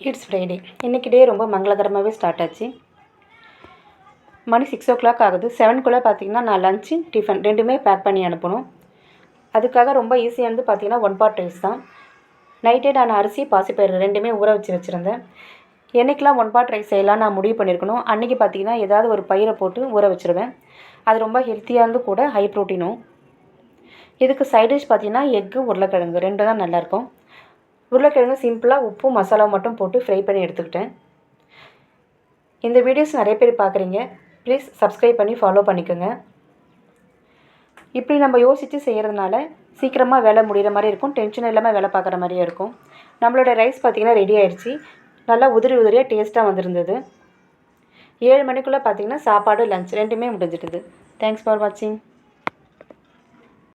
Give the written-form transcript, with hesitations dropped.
It's Friday. இன்றைக்கி டே ரொம்ப மங்களகரமாகவே start ஆச்சு. மணி 6 o'clock ஆகுது. 7க்குள்ளே பார்த்திங்கன்னா நான் லஞ்சு டிஃபன் ரெண்டுமே பேக் பண்ணி அனுப்பணும். அதுக்காக ரொம்ப ஈஸியானது பார்த்திங்கன்னா 1 pot ரைஸ் தான். நைட்டே நான் அரிசி பாசிப்பயிறு ரெண்டுமே ஊற வச்சுருந்தேன். என்றைக்கெலாம் 1 pot ரைஸ் செய்யலாம் நான் முடிவு பண்ணியிருக்கணும். அன்றைக்கி பார்த்திங்கன்னா ஏதாவது ஒரு பயிரை போட்டு ஊற வச்சுருவேன். அது ரொம்ப ஹெல்த்தியானது கூட, ஹை ப்ரோட்டீனும். இதுக்கு சைட் டிஷ் பார்த்திங்கன்னா எக்கு, உருளைக்கிழங்கு ரெண்டு தான் நல்லாயிருக்கும். உருளைக்கிழங்கு சிம்பிளாக உப்பு மசாலா மட்டும் போட்டு ஃப்ரை பண்ணி எடுத்துக்கிட்டேன். இந்த வீடியோஸ் நிறைய பேர் பார்க்குறீங்க. ப்ளீஸ் சப்ஸ்கிரைப் பண்ணி ஃபாலோ பண்ணிக்கோங்க. இப்படி நம்ம யோசித்து செய்கிறதுனால சீக்கிரமாக வேலை முடிகிற மாதிரி இருக்கும். டென்ஷன் இல்லாமல் வேலை பார்க்குற மாதிரியே இருக்கும். நம்மளோட ரைஸ் பார்த்திங்கன்னா ரெடி ஆகிடுச்சி. நல்லா உதிரி உதிரியாக டேஸ்ட்டாக வந்திருந்தது. 7 மணிக்குள்ளே பார்த்திங்கன்னா சாப்பாடு லஞ்ச் ரெண்டுமே முடிஞ்சிடுது. தேங்க்ஸ் ஃபார் வாட்சிங்.